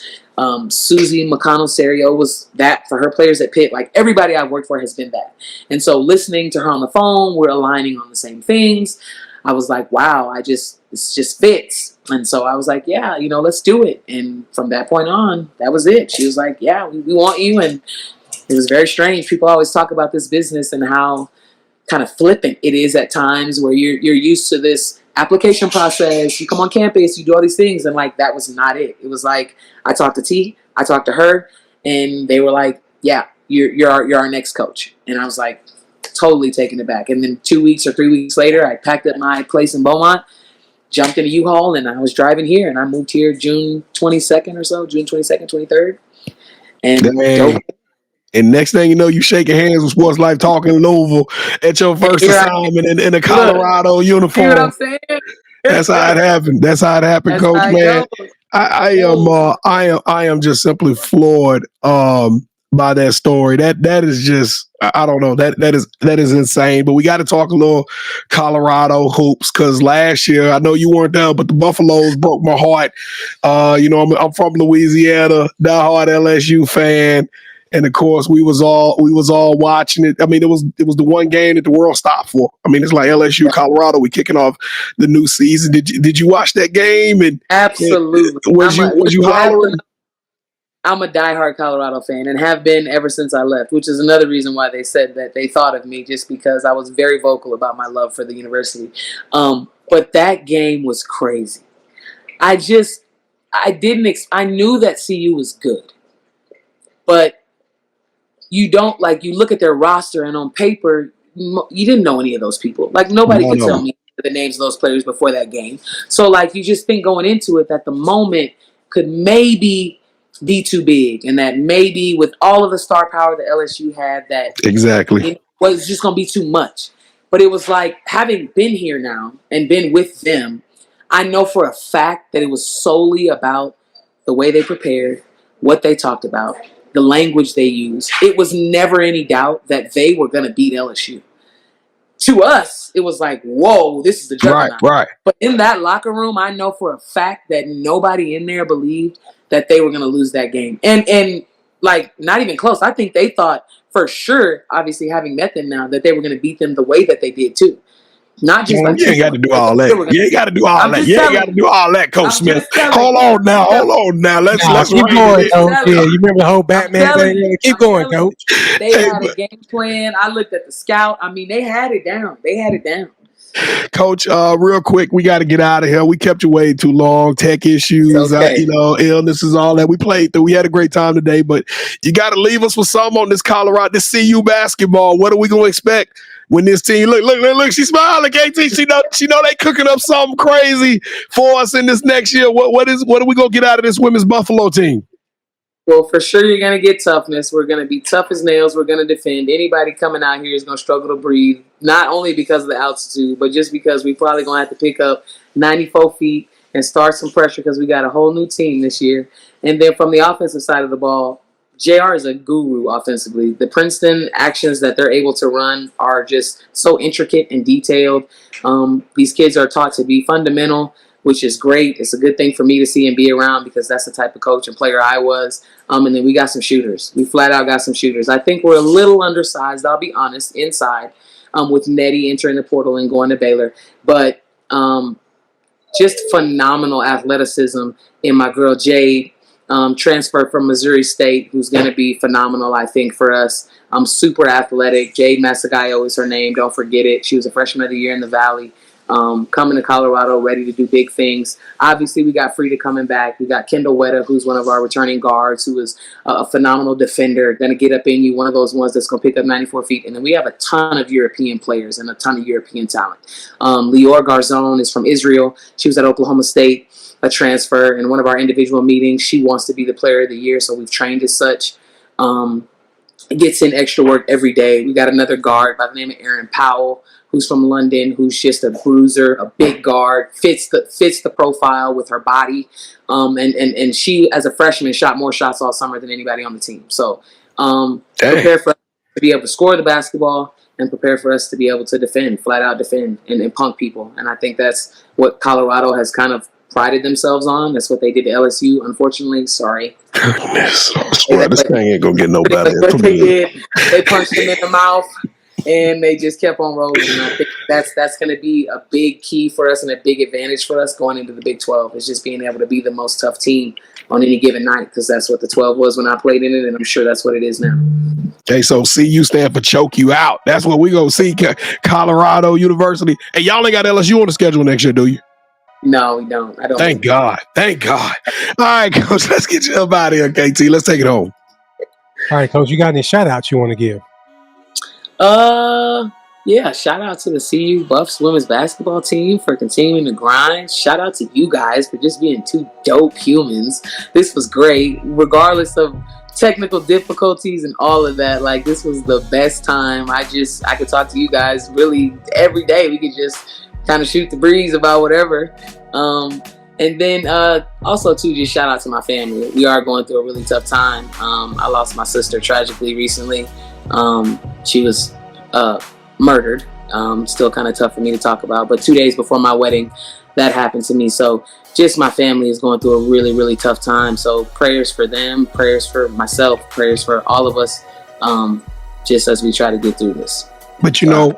Susie McConnell-Serio was that for her players at Pitt. Like, everybody I've worked for has been that. And so listening to her on the phone, we're aligning on the same things. I was like, wow, this just fits. And so I was like, yeah, let's do it. And from that point on, that was it. She was like, yeah, we want you. And it was very strange. People always talk about this business and how kind of flippant it is at times, where you're used to this application process. You come on campus, you do all these things. And like, that was not it. It was like, I talked to T, I talked to her, and they were like, yeah, you're our next coach. And I was like, totally taken aback. And then 2 weeks or 3 weeks later, I packed up my place in Beaumont, jumped in a U-Haul, and I was driving here. And I moved here June 22nd or so, June 22nd, 23rd. And next thing you know, you shaking hands with Sports Life Talk in Louisville at your first assignment in a Colorado uniform. You know what I'm saying? That's how it happened. That's how it happened, Coach, man. I am just simply floored by that story. That is just I don't know. That is insane. But we got to talk a little Colorado hoops because last year, I know you weren't there, but the Buffaloes broke my heart. I'm from Louisiana, diehard LSU fan. And of course, we was all watching it. I mean, it was the one game that the world stopped for. I mean, it's like LSU, Colorado. We kicking off the new season. Did you watch that game? And absolutely, was you hollering? I'm a diehard Colorado fan and have been ever since I left, which is another reason why they said that they thought of me, just because I was very vocal about my love for the university. But that game was crazy. I knew that CU was good, but you look at their roster and on paper, you didn't know any of those people. Like nobody could tell me the names of those players before that game. So like you just think going into it that the moment could maybe be too big, and that maybe with all of the star power that LSU had, that exactly it was just going to be too much. But it was like, having been here now and been with them, I know for a fact that it was solely about the way they prepared, what they talked about, the language they used. It was never any doubt that they were going to beat LSU. To us, it was like, whoa, this is the juggernaut. Right. But in that locker room, I know for a fact that nobody in there believed that they were going to lose that game. And like, not even close. I think they thought for sure, obviously having met them now, that they were going to beat them the way that they did too. Not just like you ain't got to do all that. You ain't got to do all that. You ain't got to do all that, Coach Smith. Hold on now. Let's keep going, Coach. Yeah, you remember the whole Batman thing? Keep going, Coach. They had a game plan. I looked at the scout. I mean, they had it down. Coach, real quick, we got to get out of here. We kept you way too long. Tech issues, okay. Illnesses, all that. We played through. We had a great time today, but you got to leave us with some on this Colorado, this CU basketball. What are we going to expect when this team look? She's smiling, KT. She know they cooking up something crazy for us in this next year. What are we going to get out of this women's Buffalo team? Well, for sure you're going to get toughness. We're going to be tough as nails. We're going to defend. Anybody coming out here is going to struggle to breathe, not only because of the altitude, but just because we probably going to have to pick up 94 feet and start some pressure because we got a whole new team this year. And then from the offensive side of the ball, JR is a guru offensively. The Princeton actions that they're able to run are just so intricate and detailed. These kids are taught to be fundamental, which is great. It's a good thing for me to see and be around because that's the type of coach and player I was. And then we got some shooters. We flat out got some shooters. I think we're a little undersized, I'll be honest, inside with Nettie entering the portal and going to Baylor. But just phenomenal athleticism in my girl Jade, transfer from Missouri State, who's going to be phenomenal, I think, for us. Super athletic. Jade Masagayo is her name. Don't forget it. She was a freshman of the year in the Valley. Coming to Colorado, ready to do big things. Obviously, we got Frida coming back. We got Kendall Wetta, who's one of our returning guards, who is a phenomenal defender, going to get up in you, one of those ones that's going to pick up 94 feet. And then we have a ton of European players and a ton of European talent. Lior Garzon is from Israel. She was at Oklahoma State, a transfer. In one of our individual meetings, she wants to be the player of the year, so we've trained as such. Gets in extra work every day. We got another guard by the name of Erin Powell, who's from London, who's just a bruiser, a big guard, fits the profile with her body. And she, as a freshman, shot more shots all summer than anybody on the team. So prepare for us to be able to score the basketball and prepare for us to be able to defend, flat out defend, and punk people. And I think that's what Colorado has kind of prided themselves on. That's what they did to LSU, unfortunately. Sorry. Goodness. I swear, this thing ain't going to get no better. They punched him in the mouth. And they just kept on rolling. And I think that's going to be a big key for us and a big advantage for us going into the Big 12. Is just being able to be the most tough team on any given night, because that's what the 12 was when I played in it, and I'm sure that's what it is now. Okay, so CU stand for choke you out. That's what we going to see. Colorado University. Hey, y'all ain't got LSU on the schedule next year, do you? No, we don't. I don't. Thank God. All right, Coach, let's get you up out of here, KT. Let's take it home. All right, Coach, you got any shout-outs you want to give? Yeah, shout out to the CU Buffs women's basketball team for continuing to grind. Shout out to you guys for just being two dope humans. This was great, regardless of technical difficulties and all of that. Like, this was the best time. I could talk to you guys really every day. We could just kind of shoot the breeze about whatever. And then also too, just shout out to my family. We are going through a really tough time. I lost my sister tragically recently. she was murdered. Still kind of tough for me to talk about, but 2 days before my wedding, that happened to me. So just my family is going through a really, really tough time. So prayers for them, prayers for myself, prayers for all of us, just as we try to get through this. But you know,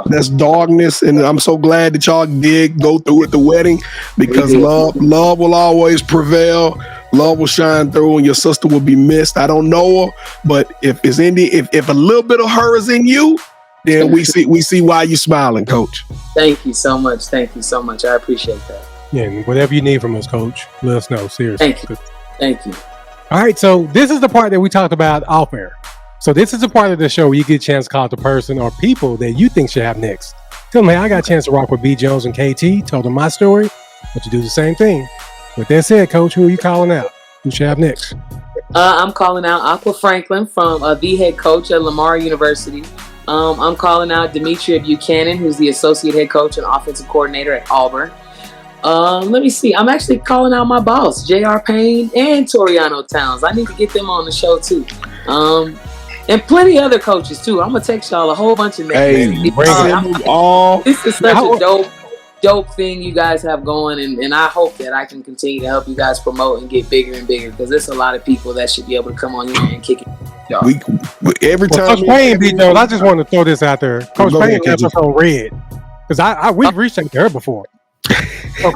that's darkness, and I'm so glad that y'all did go through at the wedding, because love will always prevail. Love will shine through, and your sister will be missed. I don't know her, but if a little bit of her is in you, then we see why you're smiling, Coach. Thank you so much. Thank you so much. I appreciate that. Yeah, and whatever you need from us, Coach, let us know. Seriously. Thank you. Thank you. All right, so this is the part that we talked about off air. So this is the part of the show where you get a chance to call out the person or people that you think should have next. Tell them, hey, I got a chance to rock with B. Jones and KT, told them my story, but you do the same thing. With that said, Coach, who are you calling out? Who should have next? I'm calling out Aqua Franklin from the head coach at Lamar University. I'm calling out Demetria Buchanan, who's the associate head coach and offensive coordinator at Auburn. Let me see. I'm actually calling out my boss, J.R. Payne and Toriano Towns. I need to get them on the show too. And plenty of other coaches too. I'm gonna text y'all a whole bunch of names. Hey, bring them all. This is such a dope thing you guys have going, and I hope that I can continue to help you guys promote and get bigger and bigger, because there's a lot of people that should be able to come on here and kick it. Every time. Coach Payne, B. Jones, I just want to throw this out there. Coach Payne kept us on red, because we've reached out to her before. So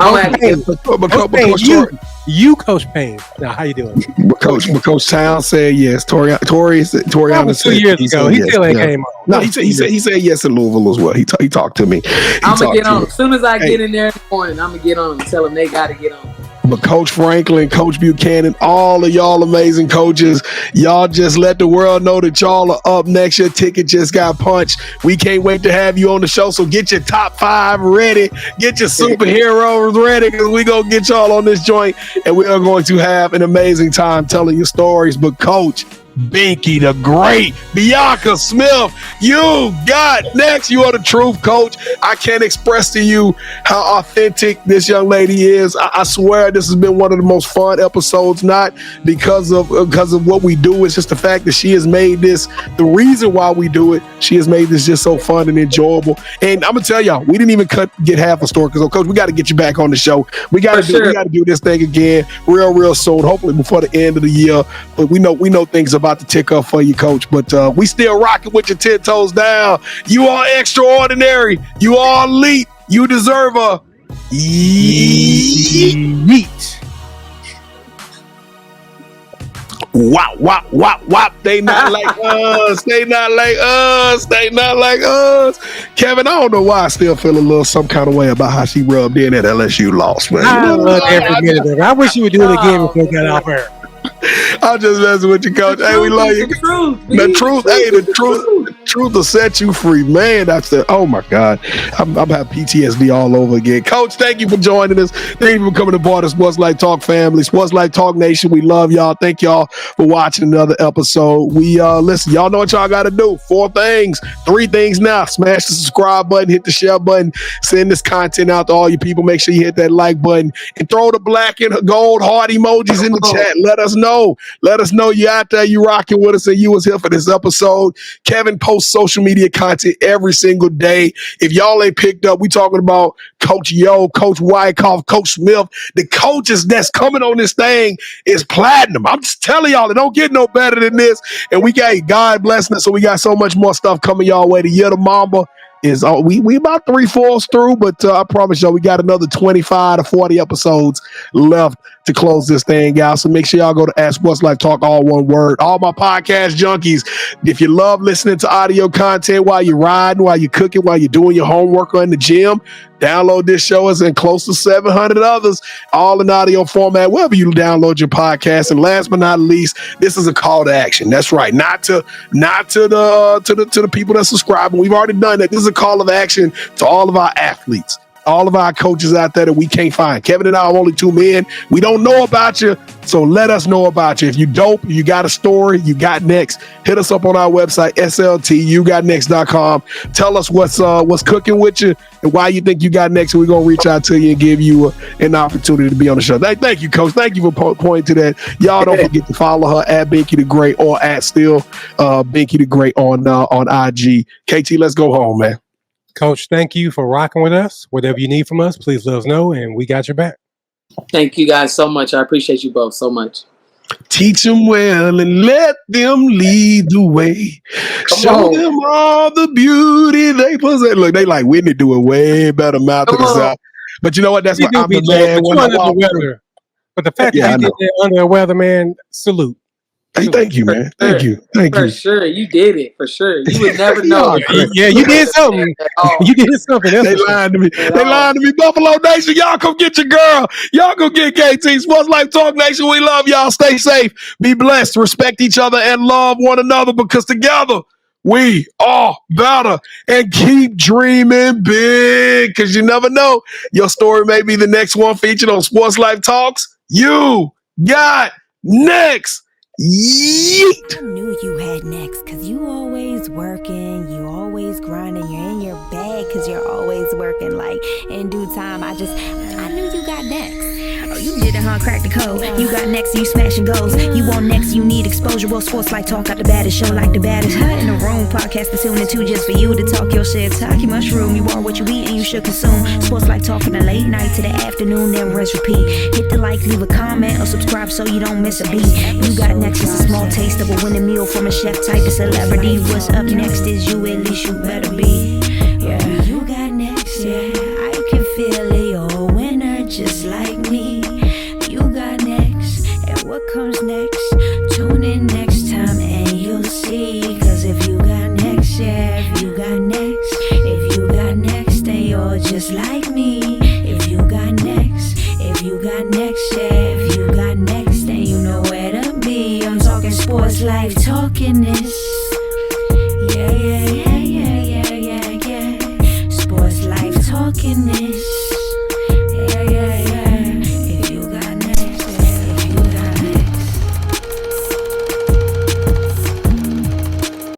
Coach Payne. Now, how you doing? Coach Towns said yes. Toriano said 2 years ago. He still ain't came on. No, he said yes in Louisville as well. He talked to me. I'm gonna get on him. As soon as I get in there in the morning, I'm gonna get on him and tell them they got to get on. But Coach Franklin, Coach Buchanan, all of y'all amazing coaches, y'all just let the world know that y'all are up next. Your ticket just got punched. We can't wait to have you on the show. So get your top 5 ready. Get your superheroes ready, because we gonna get y'all on this joint, and we are going to have an amazing time telling you stories. But Coach Binky the Great, Bianca Smith, you got next. You are the truth, Coach. I can't express to you how authentic this young lady is. I swear this has been one of the most fun episodes, not because of what we do. It's just the fact that she has made this, the reason why we do it, she has made this just so fun and enjoyable. And I'm gonna tell y'all, we didn't even get half a story, because Coach, we got to get you back on the show. We got to do this thing again real soon, hopefully before the end of the year. But we know things about to tick up for you, Coach, but we still rocking with your 10 toes down. You are extraordinary. You are elite. You deserve a yeet. Wop. They not like us. They not like us. They not like us. Kevin, I don't know why I still feel a little some kind of way about how she rubbed in at LSU loss, man. I love every minute of it. I wish you would do it again before we got off air. I'm just messing with you, Coach. Hey, we love you. The truth will set you free, man. Oh my God, I'm having PTSD all over again. Coach, thank you for joining us. Thank you for coming aboard the Sports Life Talk family, Sports Life Talk Nation. We love y'all. Thank y'all for watching another episode. We listen. Y'all know what y'all got to do. 3 things now. Smash the subscribe button, hit the share button, send this content out to all you people. Make sure you hit that like button and throw the black and gold heart emojis in the chat. Let us know. Let us know you out there, you rocking with us, and you was here for this episode. Kevin posts social media content every single day. If y'all ain't picked up, we talking about Coach Yo, Coach Wyckoff, Coach Smith. The coaches that's coming on this thing is platinum. I'm just telling y'all, it don't get no better than this. And we got God blessing us, so we got so much more stuff coming y'all way. The Year of Mamba is we about 3/4 through, but I promise y'all we got another 25 to 40 episodes left to close this thing out. So make sure y'all go to Ask Sports Life Talk, all one word. All my podcast junkies, if you love listening to audio content while you're riding, while you're cooking, while you're doing your homework or in the gym, download this show and close to 700 others, all in audio format, wherever you download your podcast. And last but not least, this is a call to action. That's right. Not to the people that subscribe. We've already done that. This is a call of action to all of our athletes. all of our coaches out there that we can't find. Kevin and I are only two men. We don't know about you, so let us know about you. If you dope, you got a story, you got next, hit us up on our website, sltugotnext.com. Tell us what's cooking with you and why you think you got next, and we're going to reach out to you and give you an opportunity to be on the show. Thank you, Coach. Thank you for pointing to that. Y'all don't forget to follow her at Binky the Great or at still Binky the Great on IG. KT, let's go home, man. Coach, thank you for rocking with us. Whatever you need from us, please let us know, and we got your back. Thank you guys so much. I appreciate you both so much. Teach them well and let them lead the way. Show them all the beauty they possess. Look, they like Whitney doing way better mouth to the south. But you know what? That's what I'm the man when I walk through. But the fact that you did that under the weather, man, salute. Hey, thank you, man. Thank you. For sure. You did it. For sure. You would never know. Yeah, you did something. You did something. They lying to me. They lying to me. Buffalo Nation, y'all come get your girl. Y'all go get KT. Sports Life Talk Nation, we love y'all. Stay safe. Be blessed. Respect each other and love one another, because together we are better. And keep dreaming big, because you never know. Your story may be the next one featured on Sports Life Talks. You got next. Yeet. I knew you had next, cause you always working, you always grinding, you're in your bag cause you're always working. Like in due time, I knew you got next. Oh, you did it, huh? Crack the code. You got next, you smashing goals. You want next, you need exposure. Well, Sports Like Talk got the baddest show, like the baddest. Hot in the room, podcast to tune into just for you to talk your shit. Talk your mushroom, you are what you eat and you should consume. Sports Like Talk from the late night to the afternoon, then rest repeat. Hit the like, leave a comment, or subscribe so you don't miss a beat. You got next is a small taste of a winning meal from a chef type of celebrity. What's up next is you, at least you better be. Yeah, you got next, yeah. I can feel it, you're a winner just like me. You got next, and what comes next? Tune in next time and you'll see. Cause if you got next, yeah, if you got next, then you're just like me. If you got next, yeah, if you got next, then you know where to be. I'm talking Sports Life, talking this. Yeah. Sports Life, talking this.